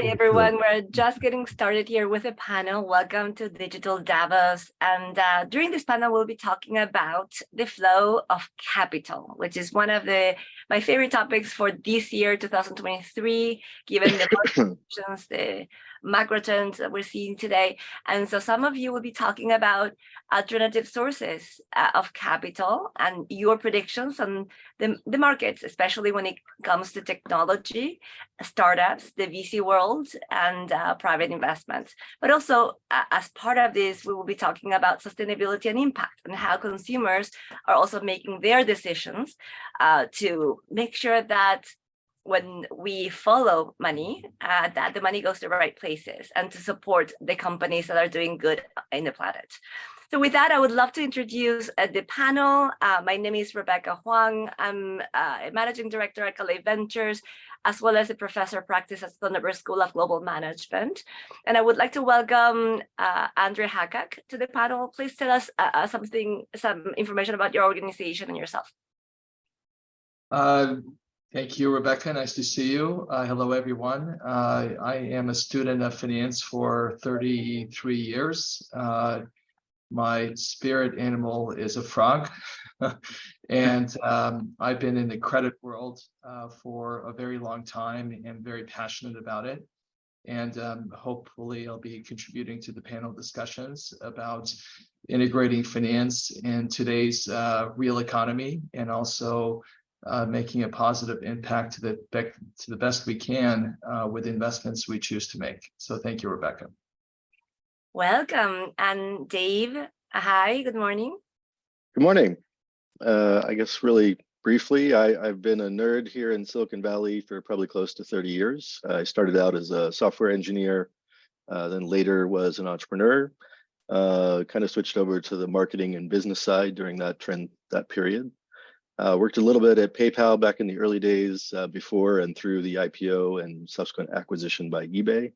Hi, everyone. We're just getting started here with a panel. Welcome to Digital Davos. And during this panel, we'll be talking about the flow of capital, which is one of my favorite topics for this year, 2023, given the market conditions, the macro trends that we're seeing today. And so some of you will be talking about alternative sources of capital and your predictions on the markets, especially when it comes to technology, startups, the VC world, and private investments. But also, as part of this, we will be talking about sustainability and impact and how consumers are also making their decisions to make sure that when we follow money, that the money goes to the right places and to support the companies that are doing good in the planet. So with that, I would love to introduce the panel. My name is Rebeca Hwang. I'm a managing director at Calle Ventures, as well as a professor of practice at Thunderbird School of Global Management. And I would like to welcome Andre Hakak to the panel. Please tell us some information about your organization and yourself. Thank you, Rebecca. Nice to see you. Hello, everyone. I am a student of finance for 33 years. My spirit animal is a frog. And I've been in the credit world for a very long time and very passionate about it. And hopefully I'll be contributing to the panel discussions about integrating finance in today's real economy, and also making a positive impact to the best we can with investments we choose to make. So thank you, Rebecca. Welcome. And Dave, hi, good morning. Good morning. I guess really briefly, I've been a nerd here in Silicon Valley for probably close to 30 years. I started out as a software engineer, then later was an entrepreneur, kind of switched over to the marketing and business side during that period. Worked a little bit at PayPal back in the early days before and through the IPO and subsequent acquisition by eBay.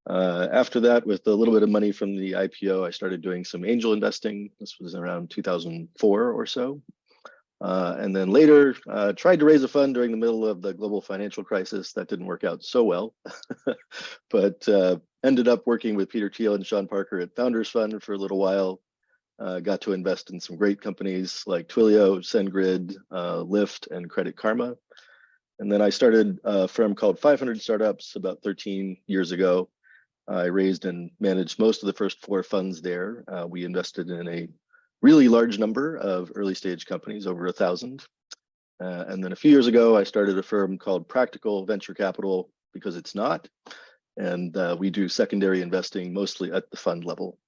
After that, with a little bit of money from the IPO, I started doing some angel investing. This was around 2004 or so. And then later, tried to raise a fund during the middle of the global financial crisis. That didn't work out so well, but ended up working with Peter Thiel and Sean Parker at Founders Fund for a little while. Got to invest in some great companies like Twilio, SendGrid, Lyft, and Credit Karma. And then I started a firm called 500 Startups about 13 years ago. I raised and managed most of the first 4 funds there. We invested in a really large number of early stage companies, over 1,000. And then a few years ago, I started a firm called Practical Venture Capital, because it's not. And we do secondary investing mostly at the fund level.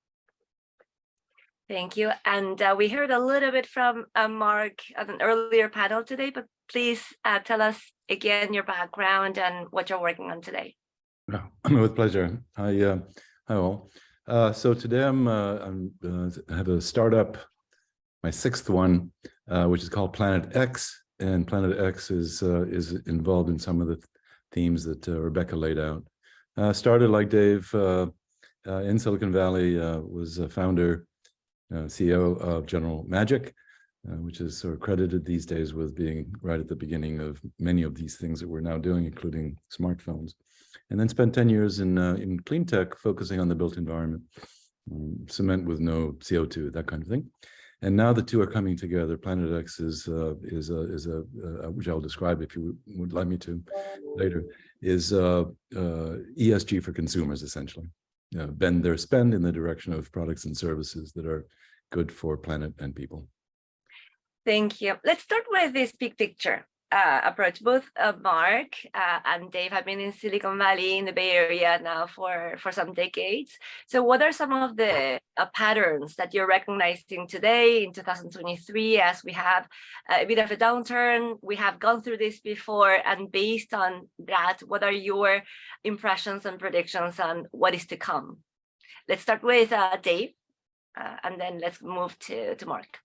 Thank you. And we heard a little bit from Mark at an earlier panel today, but please tell us again your background and what you're working on today. No, with pleasure. Hi all. So today I have a startup, my 6th one, which is called Planet X, and Planet X is involved in some of the themes that Rebecca laid out. Started like Dave in Silicon Valley, was a founder, CEO of General Magic, which is sort of credited these days with being right at the beginning of many of these things that we're now doing, including smartphones. And then spent 10 years in clean tech, focusing on the built environment, cement with no CO2, that kind of thing. And now the two are coming together. Planet X is which I'll describe if you would like me to later, is ESG for consumers, essentially. Bend their spend in the direction of products and services that are good for planet and people. Thank you. Let's start with this big picture approach. Both Mark and Dave have been in Silicon Valley, in the Bay Area now for some decades. So what are some of the patterns that you're recognizing today in 2023 as we have a bit of a downturn? We have gone through this before, and based on that, what are your impressions and predictions on what is to come? Let's start with Dave, and then let's move to Mark.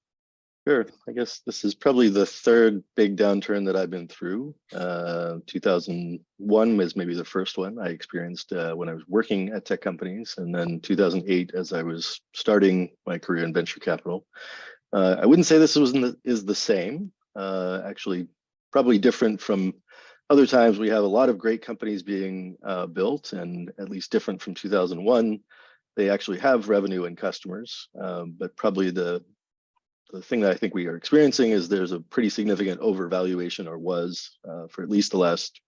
Sure. I guess this is probably the 3rd big downturn that I've been through. 2001 was maybe the first one I experienced when I was working at tech companies, and then 2008 as I was starting my career in venture capital. I wouldn't say this is the same. Actually, probably different from Other times we have a lot of great companies being built, and at least different from 2001, they actually have revenue and customers. But probably the thing that I think we are experiencing is there's a pretty significant overvaluation, or was for at least the last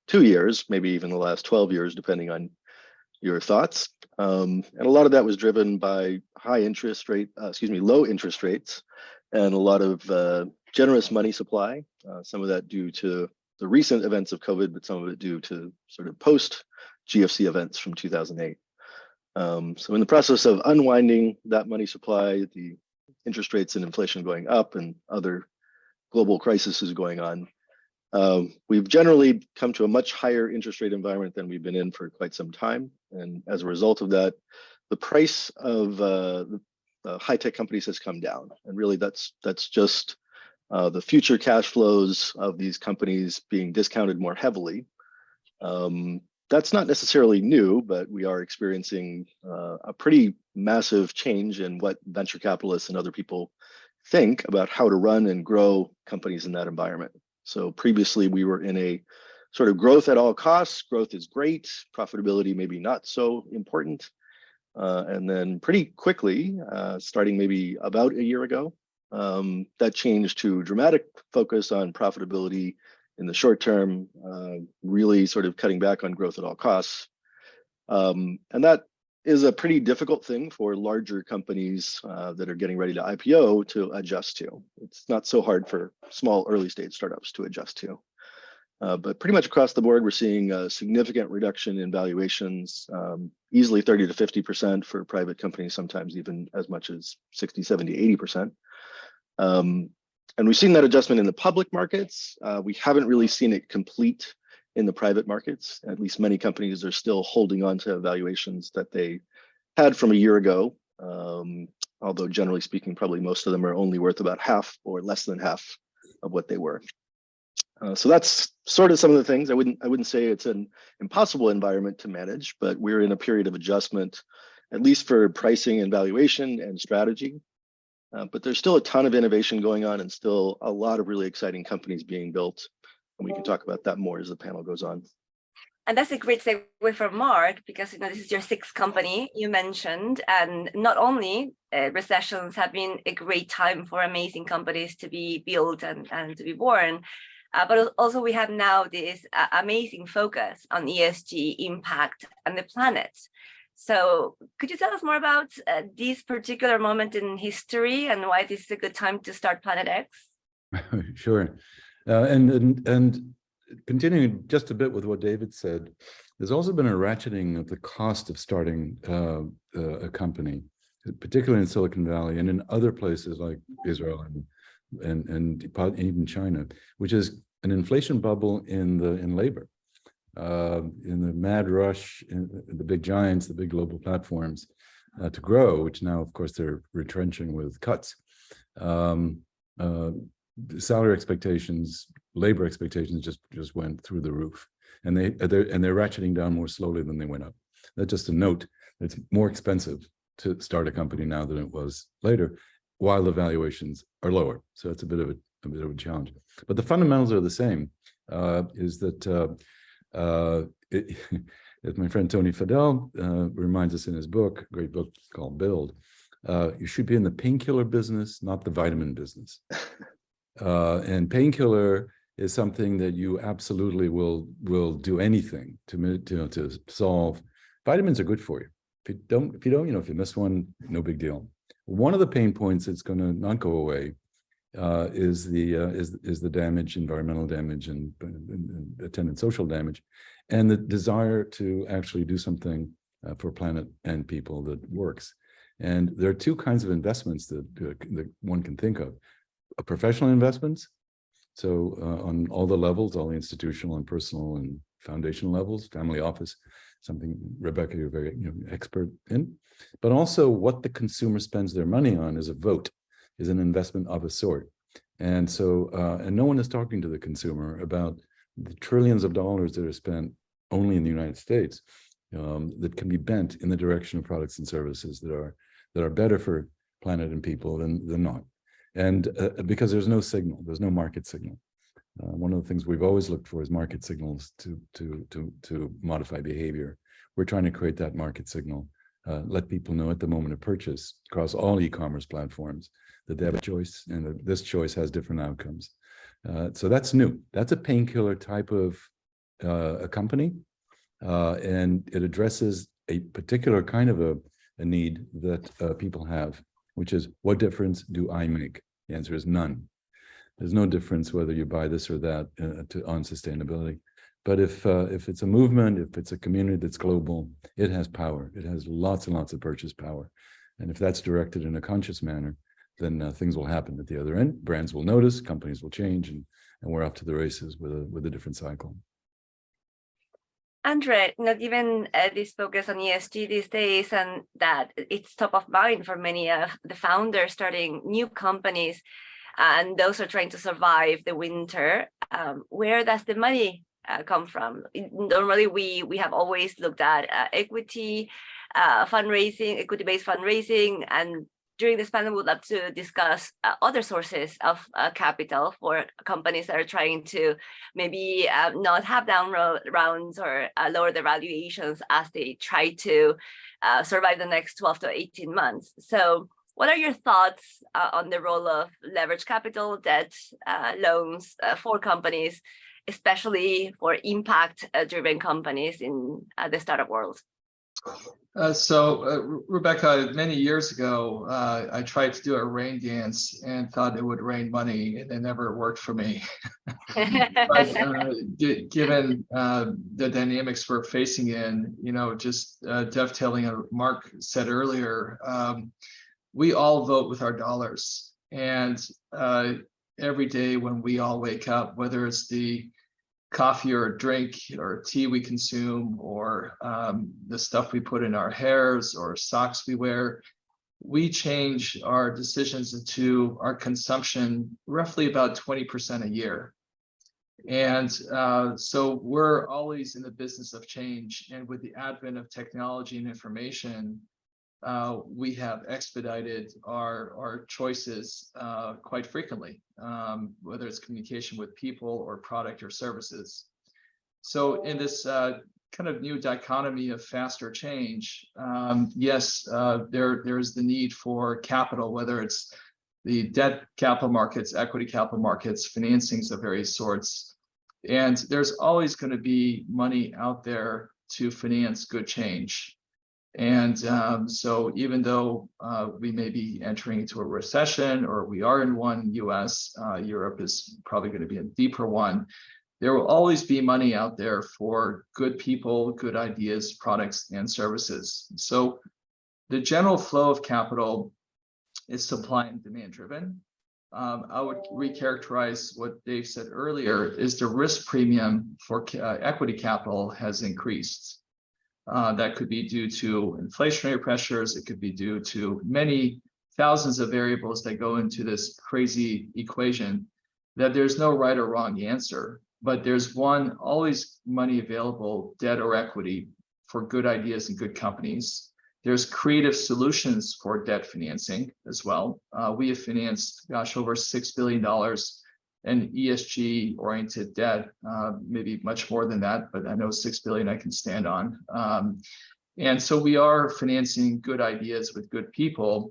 2 years, maybe even the last 12 years, depending on your thoughts. And a lot of that was driven by low interest rates, and a lot of generous money supply. Some of that due to the recent events of COVID, but some of it due to sort of post GFC events from 2008. So in the process of unwinding that money supply, the interest rates and inflation going up and other global crises going on, we've generally come to a much higher interest rate environment than we've been in for quite some time. And as a result of that, the price of the high-tech companies has come down. And really that's just the future cash flows of these companies being discounted more heavily. That's not necessarily new, but we are experiencing a pretty massive change in what venture capitalists and other people think about how to run and grow companies in that environment. So previously we were in a sort of growth at all costs. Growth is great, profitability maybe not so important. And then pretty quickly, starting maybe about a year ago, that changed to dramatic focus on profitability in the short term, really sort of cutting back on growth at all costs. And that is a pretty difficult thing for larger companies that are getting ready to IPO to adjust to. It's not so hard for small early stage startups to adjust to. But pretty much across the board, we're seeing a significant reduction in valuations, easily 30 to 50% for private companies, sometimes even as much as 60, 70, 80%. And we've seen that adjustment in the public markets. We haven't really seen it complete in the private markets. At least many companies are still holding on to valuations that they had from a year ago. Although generally speaking, probably most of them are only worth about half or less than half of what they were. So that's sort of some of the things. I wouldn't say it's an impossible environment to manage, but we're in a period of adjustment, at least for pricing and valuation and strategy. But there's still a ton of innovation going on and still a lot of really exciting companies being built. And we can talk about that more as the panel goes on. And that's a great segue from Mark, because this is your sixth company you mentioned, and not only recessions have been a great time for amazing companies to be built and to be born, but also we have now this amazing focus on ESG impact and the planet. So could you tell us more about this particular moment in history and why this is a good time to start Planet X? Sure. And continuing just a bit with what David said, there's also been a ratcheting of the cost of starting a company, particularly in Silicon Valley and in other places like Israel and even China, which is an inflation bubble in labor. In the mad rush, in the big giants, the big global platforms to grow, which now, of course, they're retrenching with cuts. Salary expectations, labor expectations just went through the roof, and they're ratcheting down more slowly than they went up. That's just a note. It's more expensive to start a company now than it was later, while the valuations are lower. So it's a bit of a challenge. But the fundamentals are the same. Is that as my friend Tony Fadell reminds us in his book, great book called Build, you should be in the painkiller business, not the vitamin business. And painkiller is something that you absolutely will do anything to solve. Vitamins are good for you. If you don't, if you miss one, no big deal. One of the pain points that's going to not go away is the damage, environmental damage, and attendant social damage, and the desire to actually do something for planet and people that works. And there are two kinds of investments that one can think of: professional investments, so on all the levels, all the institutional and personal and foundational levels, family office, something Rebecca, you're very expert in, but also what the consumer spends their money on is a vote, is an investment of a sort. And so, and no one is talking to the consumer about the trillions of dollars that are spent only in the United States that can be bent in the direction of products and services that are better for planet and people than not. And because there's no signal, there's no market signal. One of the things we've always looked for is market signals to modify behavior. We're trying to create that market signal, let people know at the moment of purchase across all e-commerce platforms that they have a choice, and that this choice has different outcomes. So that's new. That's a painkiller type of a company, and it addresses a particular kind of a need that people have, which is, what difference do I make? The answer is none. There's no difference whether you buy this or that on sustainability. But if it's a movement, if it's a community that's global, it has power. It has lots and lots of purchase power. And if that's directed in a conscious manner, then things will happen at the other end. Brands will notice, companies will change, and we're off to the races with a different cycle. Andre, given this focus on ESG these days, and that it's top of mind for many of the founders starting new companies, and those are trying to survive the winter, where does the money come from? Normally, we have always looked at equity fundraising, equity-based fundraising, and during this panel, we'd love to discuss other sources of capital for companies that are trying to maybe not have down rounds or lower their valuations as they try to survive the next 12 to 18 months. So what are your thoughts on the role of leverage capital, debt, loans for companies, especially for impact-driven companies in the startup world? Rebecca, many years ago, I tried to do a rain dance and thought it would rain money, and it never worked for me. But given the dynamics we're facing in, just dovetailing on what Mark said earlier, we all vote with our dollars. And every day when we all wake up, whether it's the coffee or drink or tea we consume, or the stuff we put in our hairs or socks we wear, we change our decisions into our consumption roughly about 20% a year. And so we're always in the business of change. And with the advent of technology and information, we have expedited our choices quite frequently, whether it's communication with people or product or services. So in this kind of new dichotomy of faster change, yes, there's the need for capital, whether it's the debt capital markets, equity capital markets, financings of various sorts. And there's always going to be money out there to finance good change. And so even though we may be entering into a recession, or we are in one, US, Europe is probably going to be a deeper one, there will always be money out there for good people, good ideas, products, and services. So the general flow of capital is supply and demand driven. I would recharacterize what Dave said earlier, is the risk premium for equity capital has increased. That could be due to inflationary pressures. It could be due to many thousands of variables that go into this crazy equation, that there's no right or wrong answer, but there's always money available, debt or equity, for good ideas and good companies. There's creative solutions for debt financing as well. We have financed, over $6 billion and ESG-oriented debt, maybe much more than that, but I know 6 billion I can stand on. And so we are financing good ideas with good people,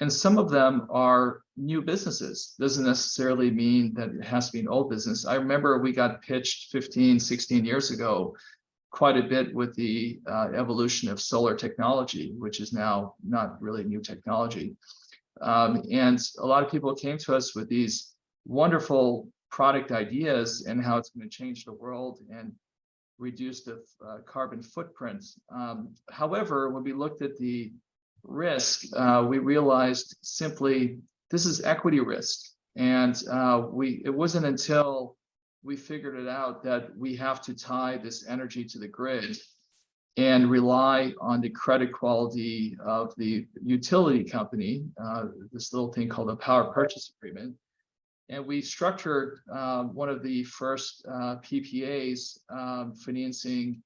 and some of them are new businesses. Doesn't necessarily mean that it has to be an old business. I remember we got pitched 15, 16 years ago quite a bit with the evolution of solar technology, which is now not really new technology. And a lot of people came to us with these wonderful product ideas and how it's going to change the world and reduce the carbon footprint. However, when we looked at the risk, we realized simply this is equity risk. And it wasn't until we figured it out that we have to tie this energy to the grid and rely on the credit quality of the utility company, this little thing called a power purchase agreement. And we structured one of the first PPAs financing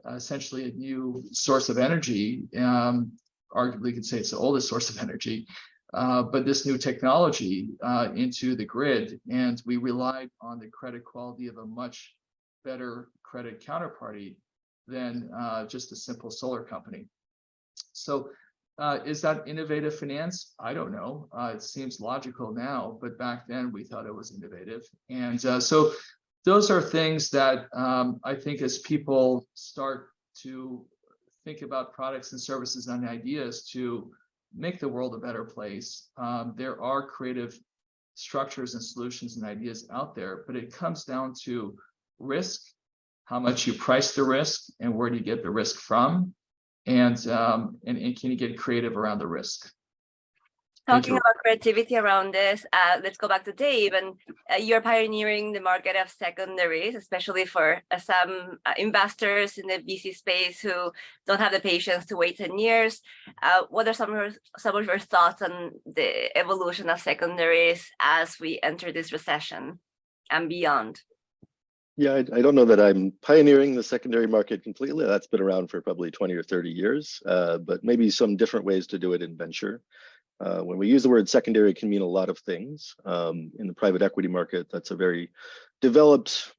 essentially a new source of energy. Arguably, you could say it's the oldest source of energy, but this new technology into the grid, and we relied on the credit quality of a much better credit counterparty than just a simple solar company. So is that innovative finance? I don't know. It seems logical now, but back then we thought it was innovative. And so those are things that I think as people start to think about products and services and ideas to make the world a better place, there are creative structures and solutions and ideas out there, but it comes down to risk, how much you price the risk, and where do you get the risk from, and can you get creative around the risk? Talking about creativity around this, let's go back to Dave, and you're pioneering the market of secondaries, especially for some investors in the VC space who don't have the patience to wait 10 years. What are some of your thoughts on the evolution of secondaries as we enter this recession and beyond? Yeah, I don't know that I'm pioneering the secondary market completely. That's been around for probably 20 or 30 years, but maybe some different ways to do it in venture. When we use the word secondary, it can mean a lot of things. In the private equity market, that's a very developed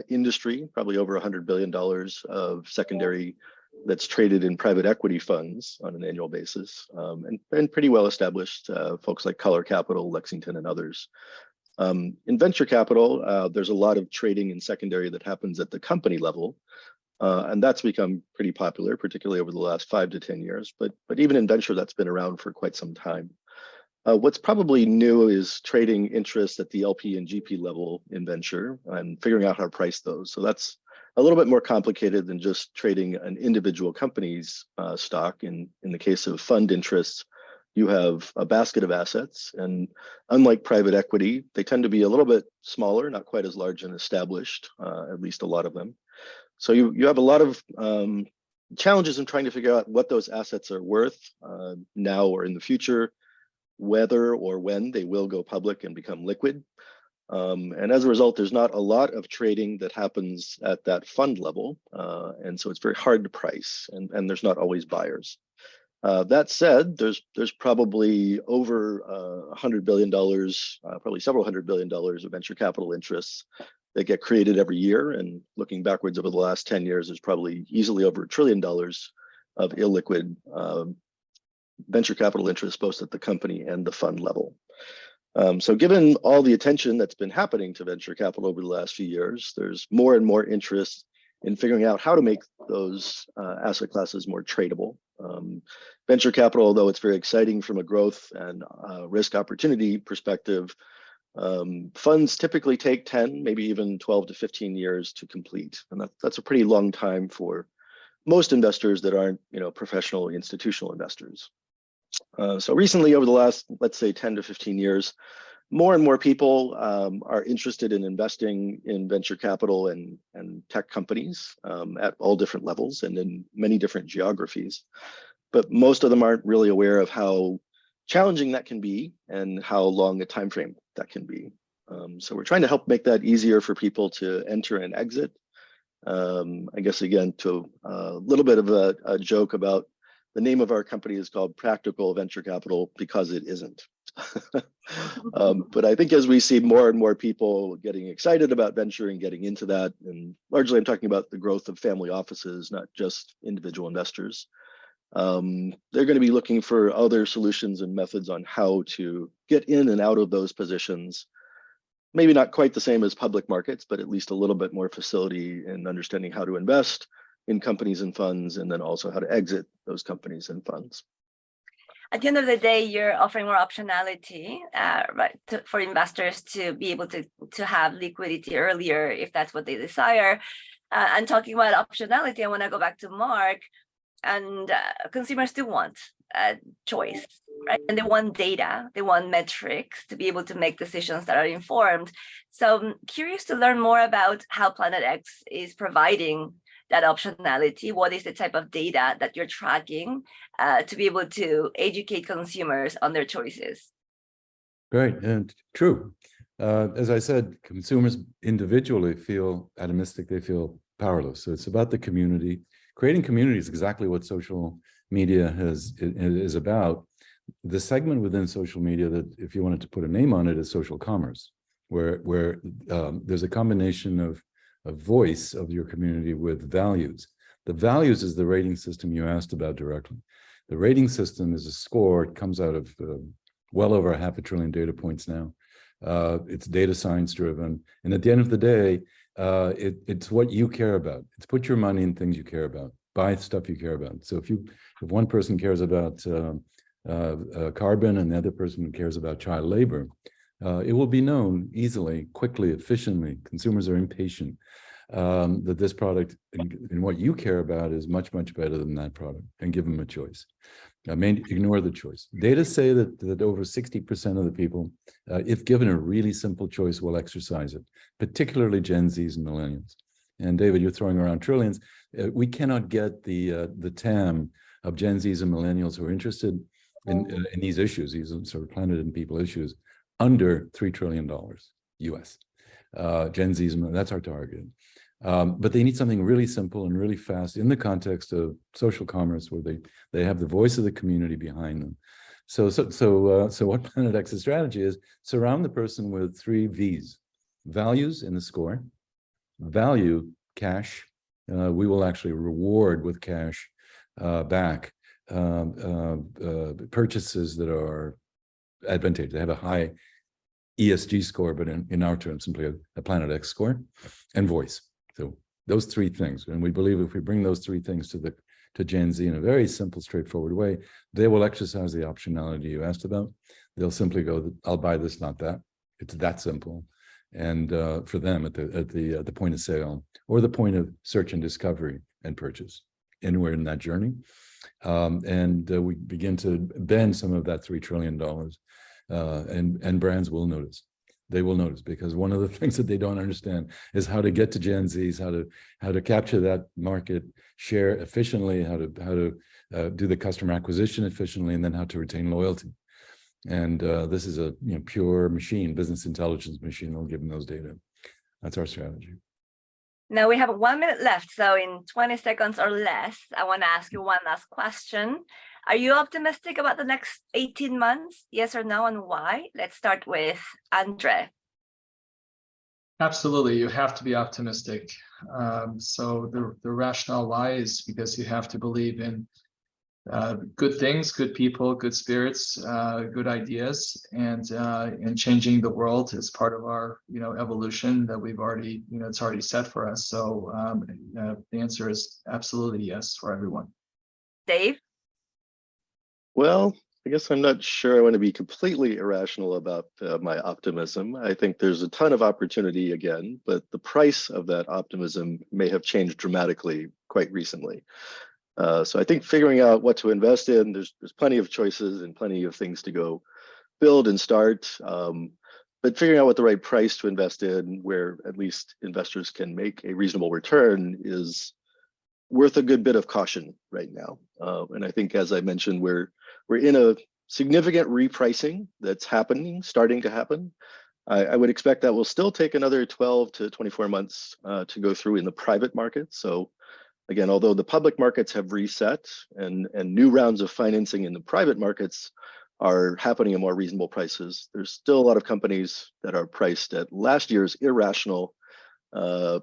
industry, probably over $100 billion of secondary that's traded in private equity funds on an annual basis, and pretty well established, folks like Color Capital, Lexington, and others. In venture capital, there's a lot of trading in secondary that happens at the company level, and that's become pretty popular, particularly over the last 5 to 10 years. But even in venture, that's been around for quite some time. What's probably new is trading interests at the LP and GP level in venture and figuring out how to price those. So that's a little bit more complicated than just trading an individual company's stock. In the case of fund interests, you have a basket of assets, and unlike private equity, they tend to be a little bit smaller, not quite as large and established, at least a lot of them. So you have a lot of challenges in trying to figure out what those assets are worth now or in the future, whether or when they will go public and become liquid. And as a result, there's not a lot of trading that happens at that fund level. And so it's very hard to price, and there's not always buyers. That said, there's probably over $100 billion, probably several $100 billion of venture capital interests that get created every year. And looking backwards over the last 10 years, there's probably easily over $1 trillion of illiquid venture capital interests, both at the company and the fund level. So given all the attention that's been happening to venture capital over the last few years, there's more and more interest in figuring out how to make those asset classes more tradable. Venture capital, although it's very exciting from a growth and risk opportunity perspective, funds typically take 10, maybe even 12 to 15 years to complete. And that's a pretty long time for most investors that aren't, professional institutional investors. So recently, over the last, let's say 10 to 15 years, more and more people are interested in investing in venture capital and tech companies at all different levels and in many different geographies. But most of them aren't really aware of how challenging that can be and how long a time frame that can be. So we're trying to help make that easier for people to enter and exit. I guess, again, to a little bit of a joke about the name of our company is called Practical Venture Capital because it isn't. But I think as we see more and more people getting excited about venture and getting into that, and largely I'm talking about the growth of family offices, not just individual investors, they're going to be looking for other solutions and methods on how to get in and out of those positions. Maybe not quite the same as public markets, but at least a little bit more facility in understanding how to invest in companies and funds, and then also how to exit those companies and funds. At the end of the day, you're offering more optionality, right, for investors to be able to have liquidity earlier if that's what they desire. And talking about optionality, I want to go back to Mark. And consumers do want choice, right? And they want data, they want metrics to be able to make decisions that are informed. So I'm curious to learn more about how Planet X is providing that optionality. What is the type of data that you're tracking to be able to educate consumers on their choices? Right, and true. As I said, consumers individually feel atomistic, they feel powerless. So it's about the community. Creating community is exactly what social media is about. the segment within social media that, if you wanted to put a name on it, is social commerce, where there's a combination of voice of your community with values. The values is the rating system you asked about directly. The rating system is a score. It comes out of well over 500 billion data points now. It's data science driven. And at the end of the day, it's what you care about. It's put your money in things you care about, buy stuff you care about. So if one person cares about carbon and the other person cares about child labor, it will be known easily, quickly, efficiently. Consumers are impatient. That this product and what you care about is much, much better than that product, and give them a choice. Ignore the choice. Data say that over 60% of the people, if given a really simple choice, will exercise it, particularly Gen Zs and millennials. And David, you're throwing around trillions. We cannot get the TAM of Gen Zs and millennials who are interested in these issues, these sort of planet and people issues, under $3 trillion US. Gen Zs, that's our target. But they need something really simple and really fast in the context of social commerce, where they have the voice of the community behind them. So what Planet X's strategy is: surround the person with 3 V's: values in the score, value, cash. We will actually reward with cash back purchases that are advantageous. They have a high ESG score, but in our terms, simply a Planet X score, and voice. So those 3 things, and we believe if we bring those 3 things to Gen Z in a very simple, straightforward way, they will exercise the optionality you asked about. They'll simply go, "I'll buy this, not that." It's that simple. And for them, at the point of sale or the point of search and discovery and purchase, anywhere in that journey, and we begin to bend some of that $3 trillion, and brands will notice. They will notice, because one of the things that they don't understand is how to get to Gen Zs, how to capture that market share efficiently, how to do the customer acquisition efficiently, and then how to retain loyalty. And this is a pure machine, business intelligence machine. Will give them those data. That's our strategy. Now we have 1 minute left, so in 20 seconds or less, I want to ask you one last question. Are you optimistic about the next 18 months? Yes or no, and why? Let's start with Andre. Absolutely, you have to be optimistic. So the rationale why is because you have to believe in good things, good people, good spirits, good ideas, and changing the world is part of our evolution that we've already it's already set for us. So the answer is absolutely yes for everyone. Dave? Well, I guess I'm not sure I want to be completely irrational about my optimism. I think there's a ton of opportunity again, but the price of that optimism may have changed dramatically quite recently. So I think figuring out what to invest in, there's plenty of choices and plenty of things to go build and start. But figuring out what the right price to invest in, where at least investors can make a reasonable return, is worth a good bit of caution right now. And I think, as I mentioned, we're in a significant repricing that's starting to happen. I would expect that will still take another 12 to 24 months to go through in the private market. So again, although the public markets have reset and new rounds of financing in the private markets are happening at more reasonable prices, there's still a lot of companies that are priced at last year's irrational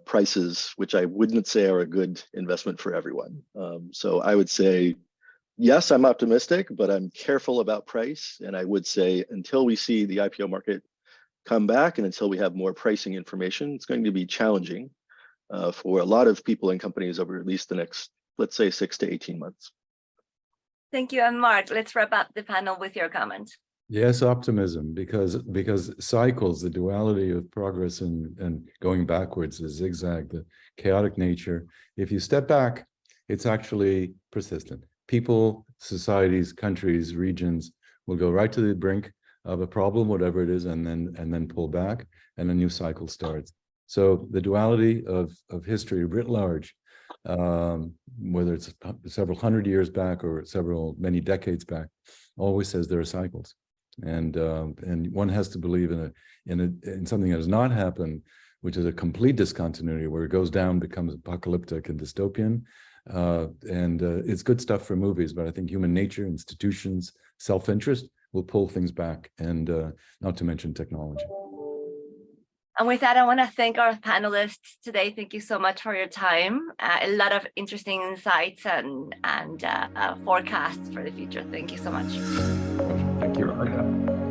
prices, which I wouldn't say are a good investment for everyone. So I would say, yes, I'm optimistic, but I'm careful about price. And I would say until we see the IPO market come back and until we have more pricing information, it's going to be challenging for a lot of people and companies over at least the next, let's say, 6 to 18 months. Thank you. And Mark, let's wrap up the panel with your comment. Yes, optimism, because cycles, the duality of progress and going backwards, the zigzag, the chaotic nature. If you step back, it's actually persistent. People, societies, countries, regions will go right to the brink of a problem, whatever it is, and then pull back, and a new cycle starts. So the duality of history writ large, whether it's several hundred years back or many decades back, always says there are cycles. And one has to believe in something that has not happened, which is a complete discontinuity, where it goes down, becomes apocalyptic and dystopian. And it's good stuff for movies, but I think human nature, institutions, self-interest will pull things back, and not to mention technology. And with that, I want to thank our panelists today. Thank you so much for your time. A lot of interesting insights and forecasts for the future. Thank you so much. Thank you. Okay.